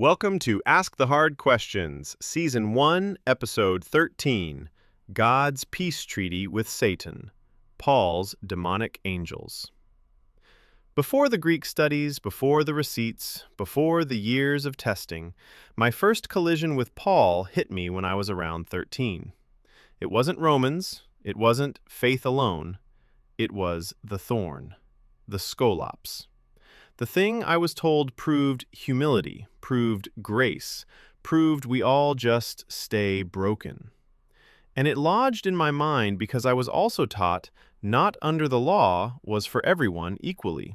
Welcome to Ask the Hard Questions, Season 1, Episode 13, God's Peace Treaty with Satan, Paul's Demonic Angels. Before the Greek studies, before the receipts, before the years of testing, my first collision with Paul hit me when I was around 13. It wasn't Romans, it wasn't faith alone, it was the thorn, the skolops. The thing I was told proved humility, proved grace, proved we all just stay broken. And it lodged in my mind because I was also taught not under the law was for everyone equally.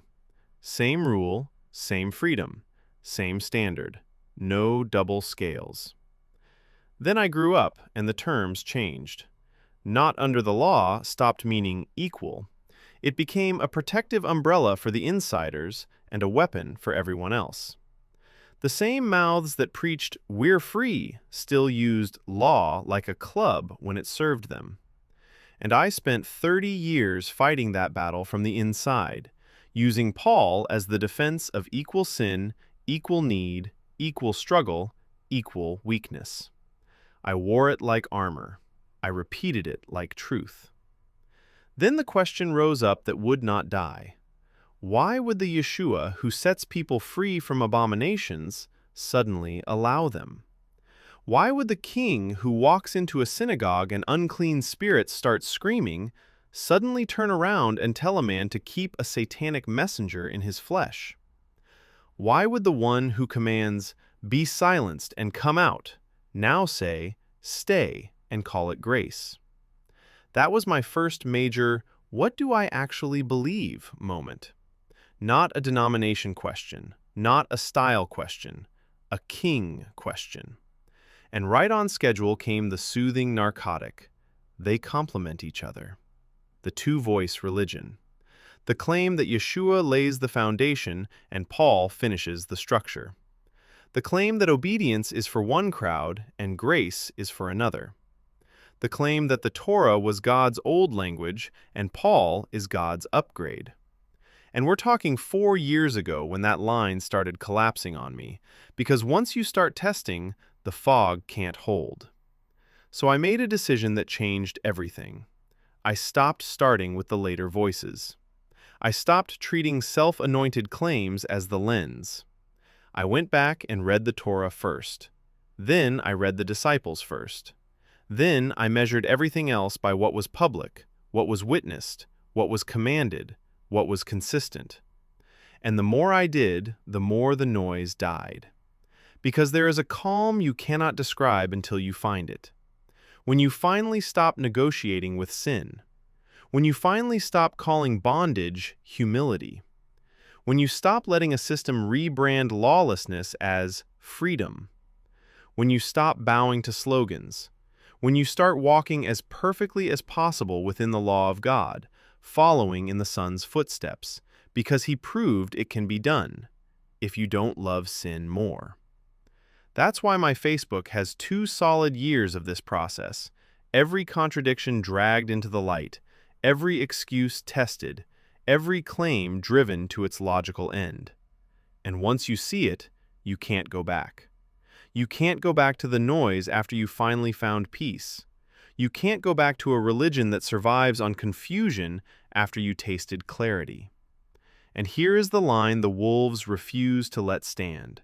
Same rule, same freedom, same standard, no double scales. Then I grew up and the terms changed. Not under the law stopped meaning equal. It became a protective umbrella for the insiders and a weapon for everyone else. The same mouths that preached "we're free" still used law like a club when it served them. And I spent 30 years fighting that battle from the inside, using Paul as the defense of equal sin, equal need, equal struggle, equal weakness. I wore it like armor. I repeated it like truth. Then the question rose up that would not die. Why would the Yeshua who sets people free from abominations suddenly allow them? Why would the king who walks into a synagogue and unclean spirits start screaming suddenly turn around and tell a man to keep a satanic messenger in his flesh? Why would the one who commands, "Be silenced and come out," now say, "Stay," and call it grace? That was my first major, "what do I actually believe?" moment. Not a denomination question, not a style question, a king question. And right on schedule came the soothing narcotic. They complement each other. The two-voice religion. The claim that Yeshua lays the foundation and Paul finishes the structure. The claim that obedience is for one crowd and grace is for another. The claim that the Torah was God's old language and Paul is God's upgrade. And we're talking 4 years ago when that line started collapsing on me, because once you start testing, the fog can't hold. So I made a decision that changed everything. I stopped starting with the later voices. I stopped treating self-anointed claims as the lens. I went back and read the Torah first. Then I read the disciples first. Then I measured everything else by what was public, what was witnessed, what was commanded, what was consistent. And the more I did, the more the noise died. Because there is a calm you cannot describe until you find it. When you finally stop negotiating with sin. When you finally stop calling bondage humility. When you stop letting a system rebrand lawlessness as freedom. When you stop bowing to slogans. When you start walking as perfectly as possible within the law of God, following in the Son's footsteps, because he proved it can be done, if you don't love sin more. That's why my Facebook has 2 solid years of this process, every contradiction dragged into the light, every excuse tested, every claim driven to its logical end. And once you see it, you can't go back. You can't go back to the noise after you finally found peace. You can't go back to a religion that survives on confusion after you tasted clarity. And here is the line the wolves refuse to let stand.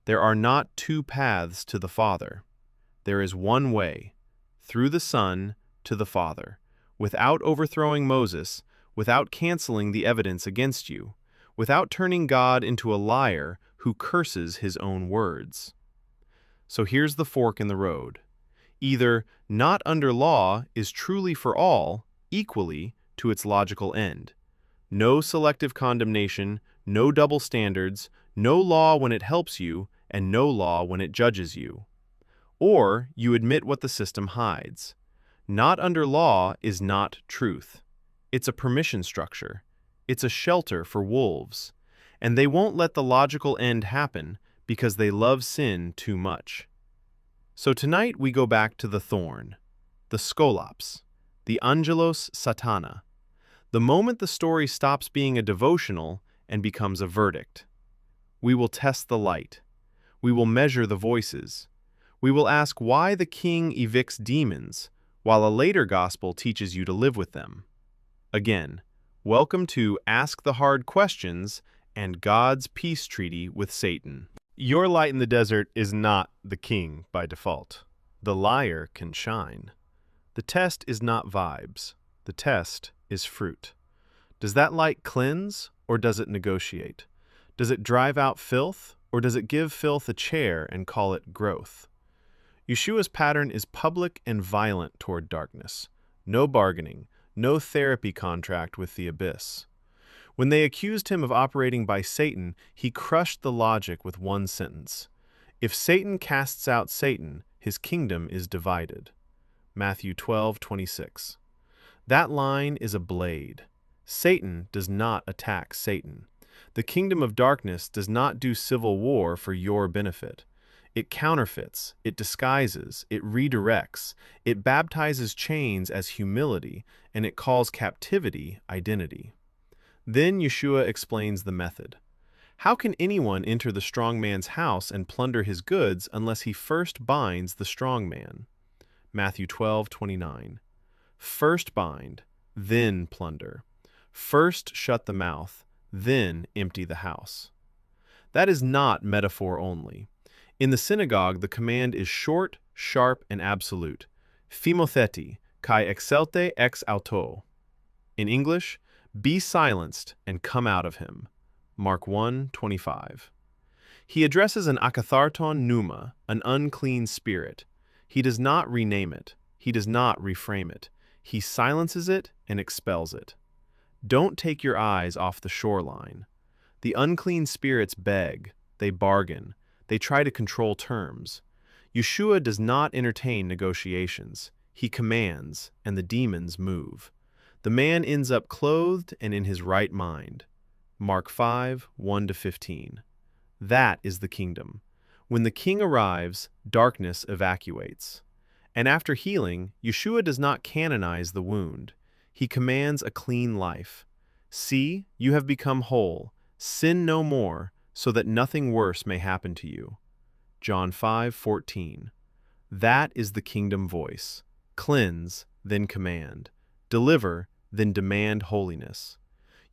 There are not 2 paths to the Father. There is one way, through the Son to the Father, without overthrowing Moses, without canceling the evidence against you, without turning God into a liar who curses his own words. So here's the fork in the road. Either not under law is truly for all, equally, to its logical end. No selective condemnation, no double standards, no law when it helps you, and no law when it judges you. Or you admit what the system hides. Not under law is not truth. It's a permission structure. It's a shelter for wolves. And they won't let the logical end happen because they love sin too much. So tonight we go back to the thorn, the skolops, the angelos satana, the moment the story stops being a devotional and becomes a verdict. We will test the light. We will measure the voices. We will ask why the king evicts demons, while a later gospel teaches you to live with them. Again, welcome to Ask the Hard Questions and God's Peace Treaty with Satan. Your light in the desert is not the king by default. The liar can shine. The test is not vibes. The test is fruit. Does that light cleanse, or does it negotiate? Does it drive out filth, or does it give filth a chair and call it growth? Yeshua's pattern is public and violent toward darkness. No bargaining, no therapy contract with the abyss. When they accused him of operating by Satan, he crushed the logic with one sentence. If Satan casts out Satan, his kingdom is divided. Matthew 12:26. That line is a blade. Satan does not attack Satan. The kingdom of darkness does not do civil war for your benefit. It counterfeits, it disguises, it redirects, it baptizes chains as humility, and it calls captivity identity. Then Yeshua explains the method. How can anyone enter the strong man's house and plunder his goods unless he first binds the strong man? Matthew 12:29. First bind, then plunder. First shut the mouth, then empty the house. That is not metaphor only. In the synagogue, the command is short, sharp, and absolute. Phimotheti, kai excelte ex auto. In English, be silenced and come out of him. Mark 1:25. He addresses an akatharton pneuma, an unclean spirit. He does not rename it. He does not reframe it. He silences it and expels it. Don't take your eyes off the shoreline. The unclean spirits beg, they bargain, they try to control terms. Yeshua does not entertain negotiations. He commands, and the demons move. The man ends up clothed and in his right mind. Mark 5:1-15. That is the kingdom. When the king arrives, darkness evacuates. And after healing, Yeshua does not canonize the wound. He commands a clean life. See, you have become whole. Sin no more, so that nothing worse may happen to you. John 5:14. That is the kingdom voice. Cleanse, then command. Deliver, then demand holiness.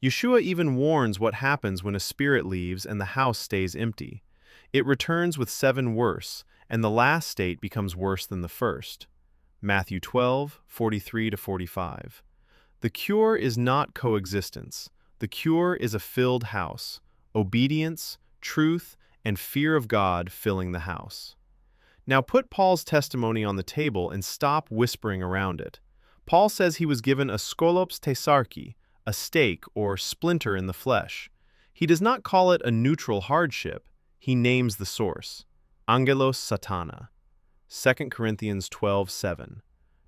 Yeshua even warns what happens when a spirit leaves and the house stays empty. It returns with 7 worse, and the last state becomes worse than the first. Matthew 12:43-45. The cure is not coexistence. The cure is a filled house, obedience, truth, and fear of God filling the house. Now put Paul's testimony on the table and stop whispering around it. Paul says he was given a skolops tesarchi, a stake or splinter in the flesh. He does not call it a neutral hardship. He names the source. Angelos satana. 2 Corinthians 12:7.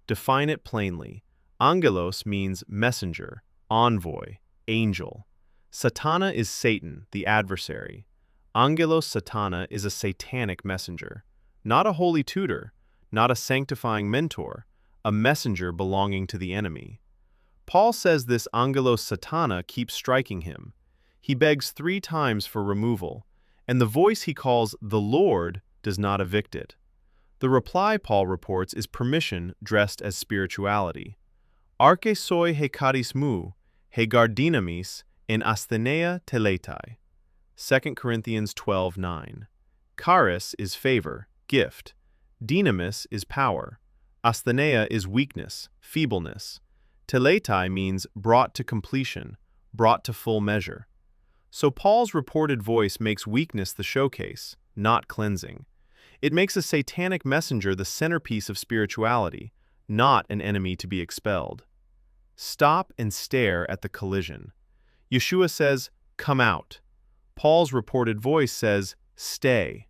Define it plainly. Angelos means messenger, envoy, angel. Satana is Satan, the adversary. Angelos satana is a satanic messenger, not a holy tutor, not a sanctifying mentor, a messenger belonging to the enemy. Paul says this angelos satana keeps striking him. He begs 3 times for removal, and the voice he calls the Lord does not evict it. The reply, Paul reports, is permission dressed as spirituality. Arche soi he charis mu, he gardinamis en asthenea teletai. 2 Corinthians 12:9. Charis is favor, gift. Dynamis is power. Asthenea is weakness, feebleness. Teletai means brought to completion, brought to full measure. So Paul's reported voice makes weakness the showcase, not cleansing. It makes a satanic messenger the centerpiece of spirituality, not an enemy to be expelled. Stop and stare at the collision. Yeshua says, "Come out." Paul's reported voice says, "Stay."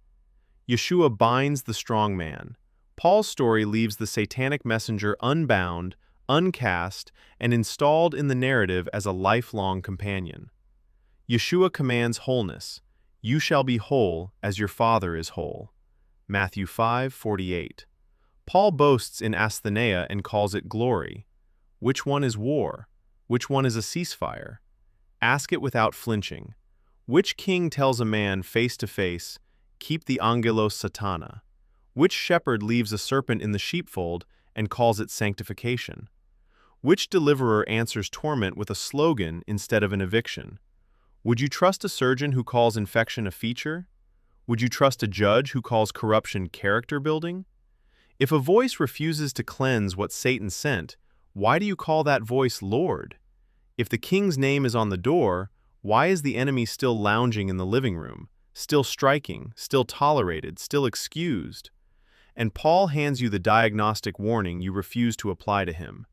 Yeshua binds the strong man. Paul's story leaves the satanic messenger unbound, uncast, and installed in the narrative as a lifelong companion. Yeshua commands wholeness. You shall be whole as your Father is whole. Matthew 5:48. Paul boasts in asthenea and calls it glory. Which one is war? Which one is a ceasefire? Ask it without flinching. Which king tells a man face to face, keep the angelos satana? Which shepherd leaves a serpent in the sheepfold and calls it sanctification? Which deliverer answers torment with a slogan instead of an eviction? Would you trust a surgeon who calls infection a feature? Would you trust a judge who calls corruption character building? If a voice refuses to cleanse what Satan sent, why do you call that voice Lord? If the king's name is on the door, why is the enemy still lounging in the living room, still striking, still tolerated, still excused? And Paul hands you the diagnostic warning you refuse to apply to him.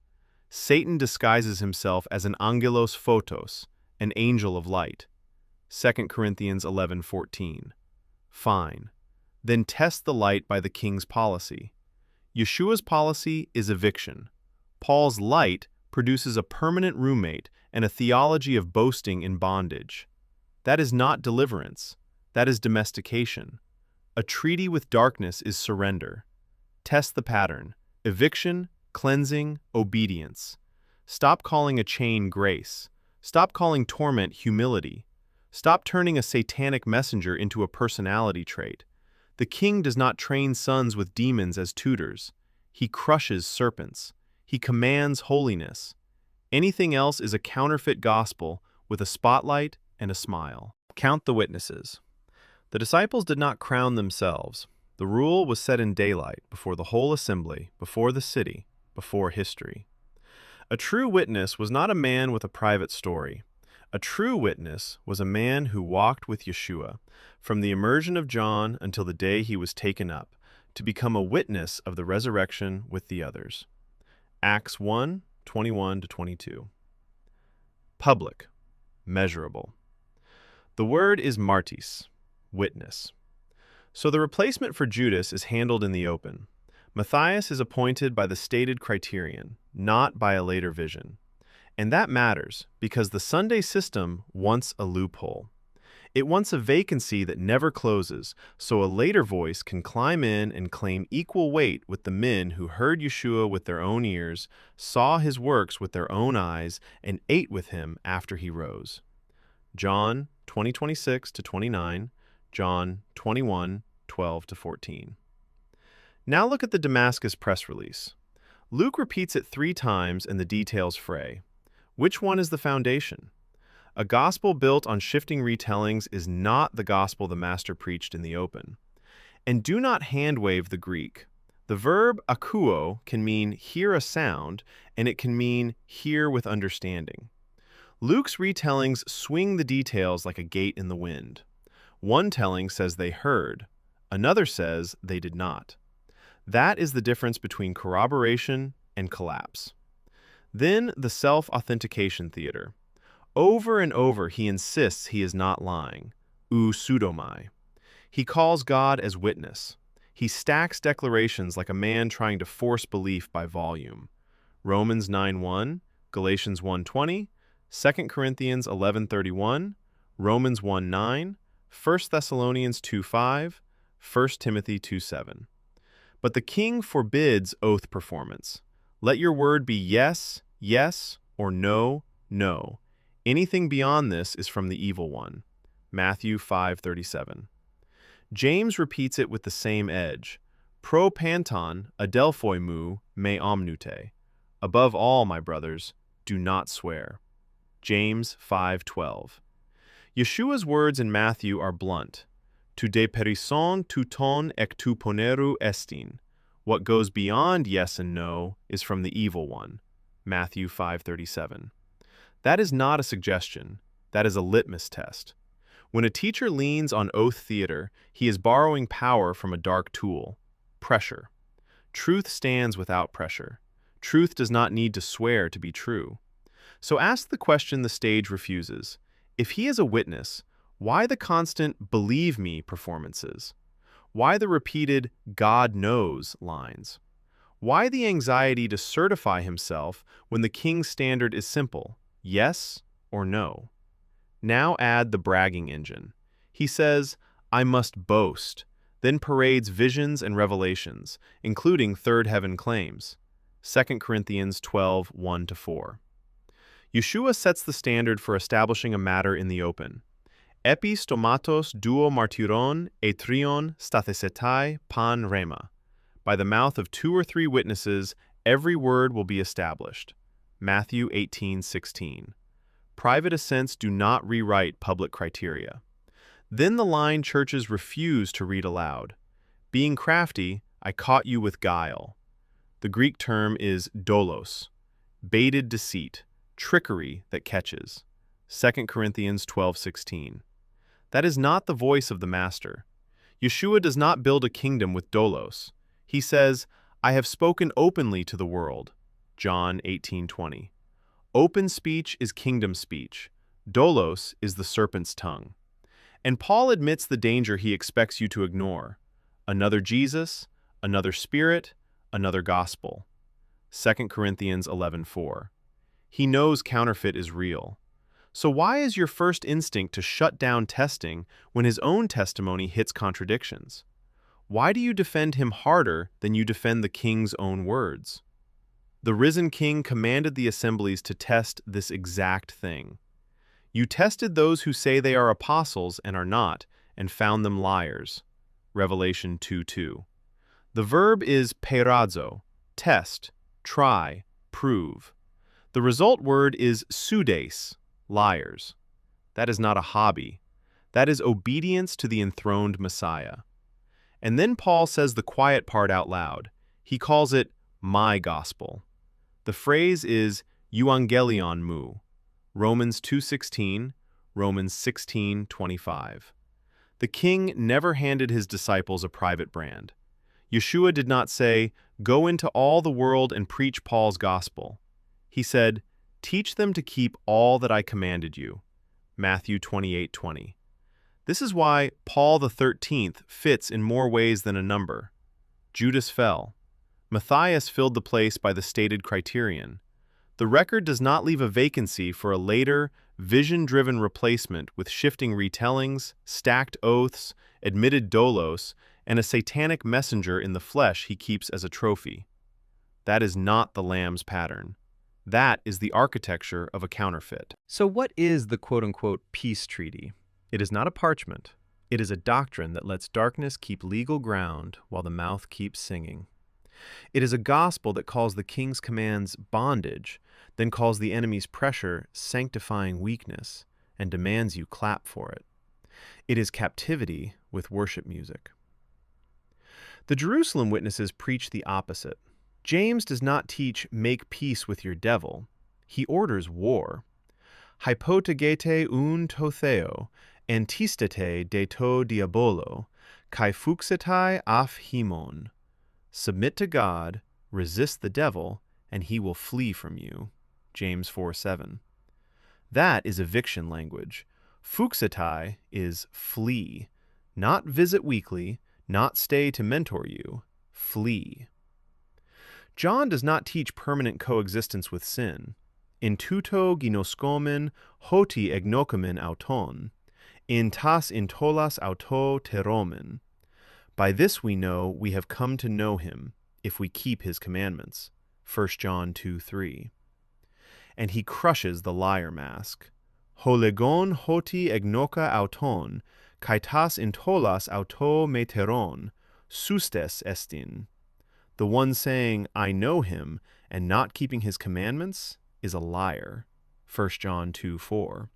Satan disguises himself as an angelos photos, an angel of light. 2 Corinthians 11:14. Fine. Then test the light by the king's policy. Yeshua's policy is eviction. Paul's light produces a permanent roommate and a theology of boasting in bondage. That is not deliverance. That is domestication. A treaty with darkness is surrender. Test the pattern. Eviction, cleansing, obedience. Stop calling a chain grace. Stop calling torment humility. Stop turning a satanic messenger into a personality trait. The king does not train sons with demons as tutors. He crushes serpents. He commands holiness. Anything else is a counterfeit gospel with a spotlight and a smile. Count the witnesses. The disciples did not crown themselves. The rule was set in daylight, before the whole assembly, before the city, before history. A true witness was not a man with a private story. A true witness was a man who walked with Yeshua from the immersion of John until the day he was taken up, to become a witness of the resurrection with the others. Acts 1:21-22. Public, measurable. The word is martis, witness. So the replacement for Judas is handled in the open. Matthias is appointed by the stated criterion, not by a later vision. And that matters because the Sunday system wants a loophole. It wants a vacancy that never closes, so a later voice can climb in and claim equal weight with the men who heard Yeshua with their own ears, saw his works with their own eyes, and ate with him after he rose. John 20:26-29, John 21:12-14. Now look at the Damascus press release. Luke repeats it 3 times and the details fray. Which one is the foundation? A gospel built on shifting retellings is not the gospel the Master preached in the open. And do not hand-wave the Greek. The verb akouo can mean hear a sound, and it can mean hear with understanding. Luke's retellings swing the details like a gate in the wind. One telling says they heard, another says they did not. That is the difference between corroboration and collapse. Then the self-authentication theater. Over and over he insists he is not lying, ou pseudomai. He calls God as witness. He stacks declarations like a man trying to force belief by volume. Romans 9:1, Galatians 1:20, 2 Corinthians 11:31, Romans 1:9, 1 Thessalonians 2:5, 1 Timothy 2:7. But the king forbids oath performance. Let your word be yes, yes, or no, no. Anything beyond this is from the evil one. Matthew 5:37. James repeats it with the same edge. Pro panton adelphoi mu me omnute. Above all, my brothers, do not swear. James 5:12. Yeshua's words in Matthew are blunt. Tu deperison tu ton ek tu poneru estin. What goes beyond yes and no is from the evil one. Matthew 5:37. That is not a suggestion. That is a litmus test. When a teacher leans on oath theater, he is borrowing power from a dark tool, pressure. Truth stands without pressure. Truth does not need to swear to be true. So ask the question the stage refuses. If he is a witness, why the constant believe me performances? Why the repeated God knows lines? Why the anxiety to certify himself when the king's standard is simple, yes or no? Now add the bragging engine. He says, I must boast, then parades visions and revelations, including third heaven claims. 2 Corinthians 12:1-4. Yeshua sets the standard for establishing a matter in the open. Epi stomatos duo martyron e trion stathesetai pan rema. By the mouth of 2 or 3 witnesses, every word will be established. Matthew 18:16. Private assents do not rewrite public criteria. Then the line churches refuse to read aloud. Being crafty, I caught you with guile. The Greek term is doulos, baited deceit, trickery that catches. 2 Corinthians 12:16. That is not the voice of the Master. Yeshua does not build a kingdom with doulos. He says, I have spoken openly to the world. John 18:20. Open speech is kingdom speech. Doulos is the serpent's tongue. And Paul admits the danger he expects you to ignore. Another Jesus, another Spirit, another gospel. 2 Corinthians 11:4. He knows counterfeit is real. So why is your first instinct to shut down testing when his own testimony hits contradictions? Why do you defend him harder than you defend the king's own words? The risen king commanded the assemblies to test this exact thing. You tested those who say they are apostles and are not, and found them liars. Revelation 2:2. The verb is peirazo, test, try, prove. The result word is pseudes, liars. That is not a hobby. That is obedience to the enthroned Messiah. And then Paul says the quiet part out loud. He calls it my gospel. The phrase is euangelion mu. Romans 2:16, Romans 16:25. The king never handed his disciples a private brand. Yeshua did not say, go into all the world and preach Paul's gospel. He said, teach them to keep all that I commanded you. Matthew 28:20. This is why Paul the 13th fits in more ways than a number. Judas fell. Matthias filled the place by the stated criterion. The record does not leave a vacancy for a later, vision-driven replacement with shifting retellings, stacked oaths, admitted doulos, and a satanic messenger in the flesh he keeps as a trophy. That is not the Lamb's pattern. That is the architecture of a counterfeit. So what is the quote-unquote peace treaty? It is not a parchment. It is a doctrine that lets darkness keep legal ground while the mouth keeps singing. It is a gospel that calls the king's commands bondage, then calls the enemy's pressure sanctifying weakness, and demands you clap for it. It is captivity with worship music. The Jerusalem witnesses preach the opposite. James does not teach make peace with your devil. He orders war. Hypotagete un to theo, antistete de to diabolo, kai fuxetai af himon. Submit to God, resist the devil, and he will flee from you. James 4:7. That is eviction language. Fuxetai is flee, not visit weekly, not stay to mentor you. Flee. John does not teach permanent coexistence with sin. In tuto ginoskomen hoti egnokomen auton, in tas intolas auto teromen. By this we know we have come to know him, if we keep his commandments. 1 John 2:3. And he crushes the liar mask. Holegon hoti egnoka auton, kaitas intolas auto meteron, sustes estin. The one saying, I know him, and not keeping his commandments, is a liar. 1 John 2:4.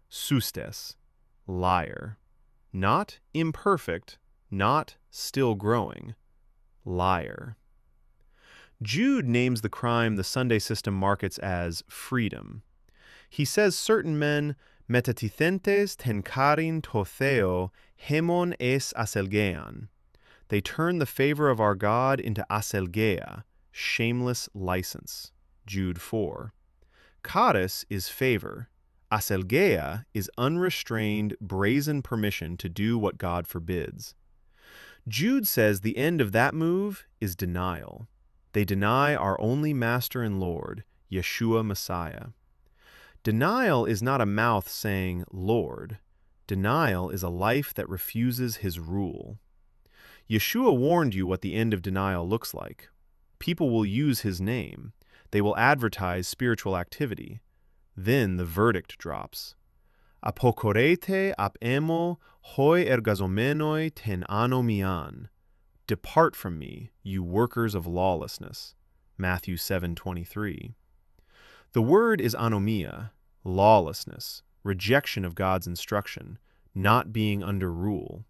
Sustes, liar. Not imperfect, not still growing. Liar. Jude names the crime the Sunday system markets as freedom. He says certain men metatithentes tenkarin to theo hemon es aselgean. They turn the favor of our God into aselgeia, shameless license. Jude 4. Charis is favor. Aselgeia is unrestrained, brazen permission to do what God forbids. Jude says the end of that move is denial. They deny our only Master and Lord, Yeshua Messiah. Denial is not a mouth saying, Lord. Denial is a life that refuses his rule. Yeshua warned you what the end of denial looks like. People will use his name. They will advertise spiritual activity. Then the verdict drops. Apokorete ap emo hoi ergazomenoi ten anomian. Depart from me, you workers of lawlessness. Matthew 7:23. The word is anomia, lawlessness, rejection of God's instruction, not being under rule.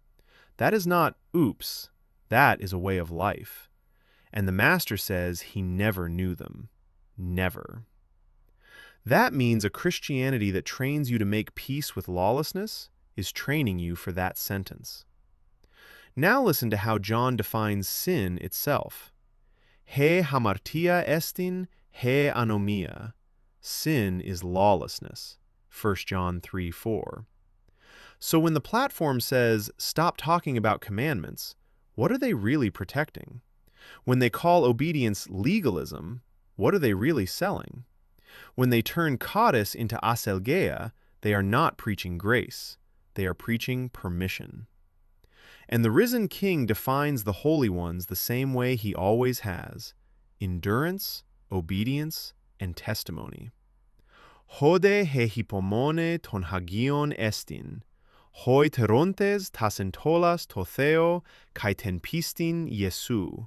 That is not oops, that is a way of life. And the Master says he never knew them. Never. That means a Christianity that trains you to make peace with lawlessness is training you for that sentence. Now listen to how John defines sin itself. He hamartia estin, he anomia. Sin is lawlessness. 1 John 3:4. So when the platform says, stop talking about commandments, what are they really protecting? When they call obedience legalism, what are they really selling? When they turn kadis into aselgeia, they are not preaching grace. They are preaching permission. And the risen King defines the holy ones the same way he always has: endurance, obedience, and testimony. Hode he hippomone ton hagion estin, hoi terontes tasentolas totheo kai ten pistin Jesu.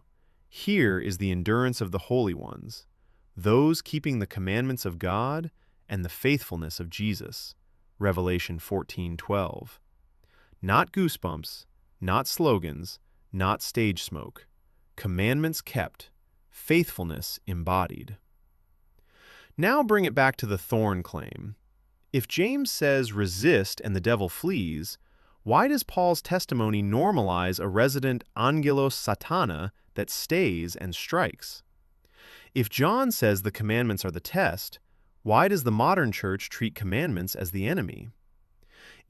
Here is the endurance of the holy ones, those keeping the commandments of God and the faithfulness of Jesus. Revelation 14:12. Not goosebumps, not slogans, not stage smoke. Commandments kept, faithfulness embodied. Now bring it back to the thorn claim. If James says resist and the devil flees, why does Paul's testimony normalize a resident angelos satana that stays and strikes? If John says the commandments are the test, why does the modern church treat commandments as the enemy?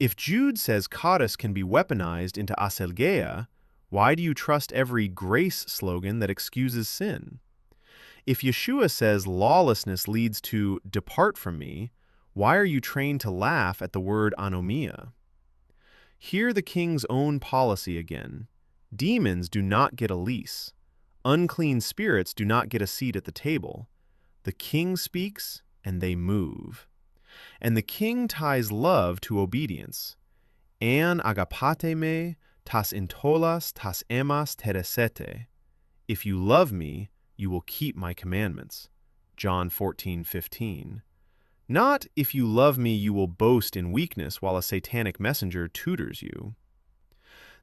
If Jude says kadis can be weaponized into aselgeia, why do you trust every grace slogan that excuses sin? If Yeshua says lawlessness leads to depart from me, why are you trained to laugh at the word anomia? Hear the king's own policy again. Demons do not get a lease. Unclean spirits do not get a seat at the table. The king speaks, and they move. And the king ties love to obedience. An agapate me, tas intolas, tas emas teresete. If you love me, you will keep my commandments. John 14:15. Not, if you love me, you will boast in weakness while a satanic messenger tutors you.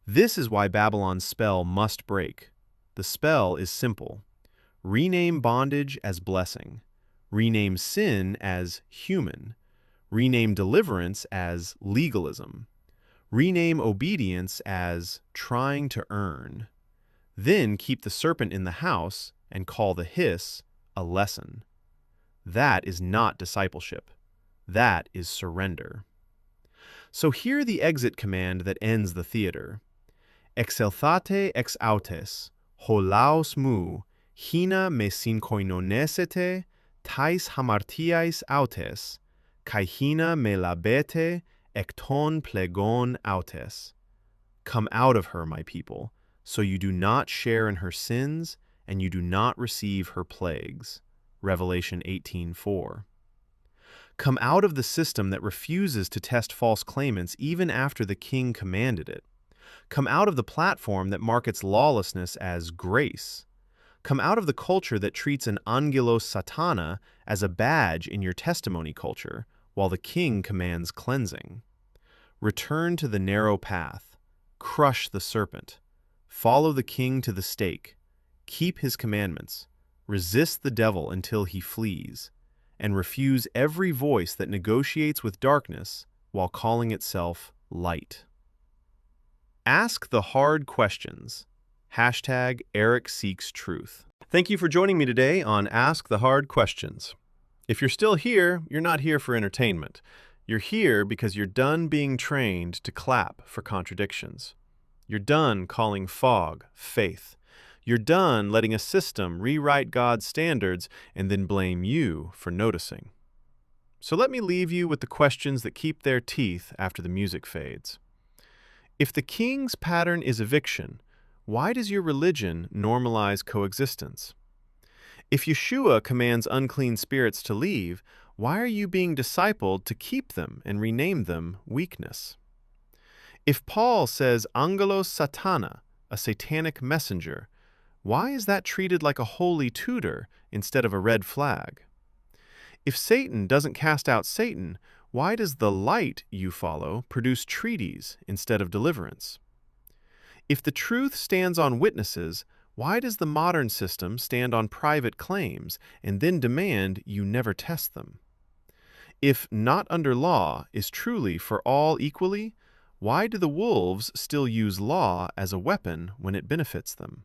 This is why Babylon's spell must break. The spell is simple. Rename bondage as blessing. Rename sin as human. Rename deliverance as legalism. Rename obedience as trying to earn. Then keep the serpent in the house and call the hiss a lesson. That is not discipleship. That is surrender. So hear the exit command that ends the theater. Exelthate ex autes, holaos mu, hina me synkoinonesete, tais hamartiais autes, kai hina me labete, ekton plegon autes. Come out of her, my people, so you do not share in her sins, and you do not receive her plagues. Revelation 18:4. Come out of the system that refuses to test false claimants even after the king commanded it. Come out of the platform that markets lawlessness as grace. Come out of the culture that treats an angelos satana as a badge in your testimony culture, while the king commands cleansing. Return to the narrow path. Crush the serpent. Follow the king to the stake. Keep his commandments. Resist the devil until he flees, and refuse every voice that negotiates with darkness while calling itself light. Ask the hard questions. Hashtag EricSeeksTruth. Thank you for joining me today on Ask the Hard Questions. If you're still here, you're not here for entertainment. You're here because you're done being trained to clap for contradictions. You're done calling fog faith. You're done letting a system rewrite God's standards and then blame you for noticing. So let me leave you with the questions that keep their teeth after the music fades. If the king's pattern is eviction, why does your religion normalize coexistence? If Yeshua commands unclean spirits to leave, why are you being discipled to keep them and rename them weakness? If Paul says angelos satana, a satanic messenger, why is that treated like a holy tutor instead of a red flag? If Satan doesn't cast out Satan, why does the light you follow produce treaties instead of deliverance? If the truth stands on witnesses, why does the modern system stand on private claims and then demand you never test them? If not under law is truly for all equally, why do the wolves still use law as a weapon when it benefits them?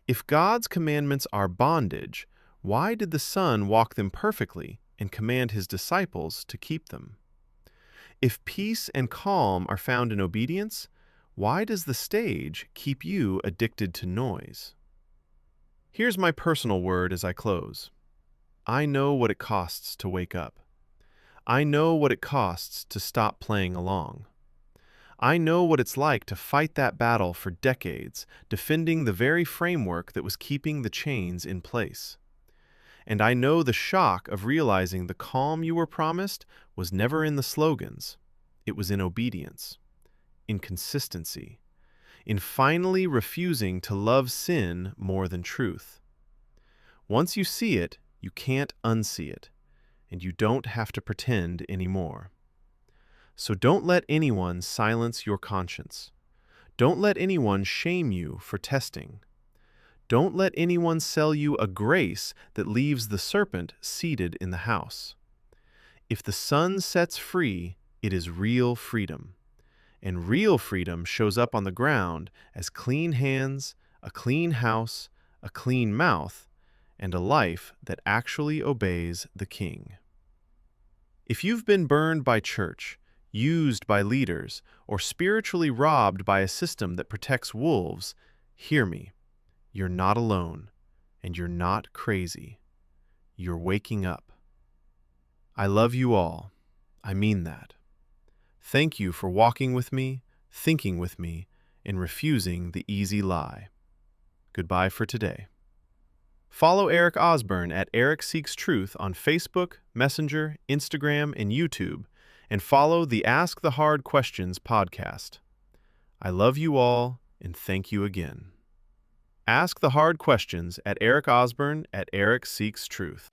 If God's commandments are bondage, why did the Son walk them perfectly and command his disciples to keep them? If peace and calm are found in obedience, why does the stage keep you addicted to noise? Here's my personal word as I close. I know what it costs to wake up. I know what it costs to stop playing along. I know what it's like to fight that battle for decades, defending the very framework that was keeping the chains in place. And I know the shock of realizing the calm you were promised was never in the slogans. It was in obedience, in consistency, in finally refusing to love sin more than truth. Once you see it, you can't unsee it, and you don't have to pretend anymore. So don't let anyone silence your conscience. Don't let anyone shame you for testing. Don't let anyone sell you a grace that leaves the serpent seated in the house. If the Son sets free, it is real freedom. And real freedom shows up on the ground as clean hands, a clean house, a clean mouth, and a life that actually obeys the King. If you've been burned by church, used by leaders, or spiritually robbed by a system that protects wolves, hear me. You're not alone, and you're not crazy. You're waking up. I love you all. I mean that. Thank you for walking with me, thinking with me, and refusing the easy lie. Goodbye for today. Follow Eric Osburn at EricSeeksTruth on Facebook, Messenger, Instagram, and YouTube, and follow the Ask the Hard Questions podcast. I love you all, and thank you again. Ask the hard questions at Eric Osburn at EricSeeksTruth.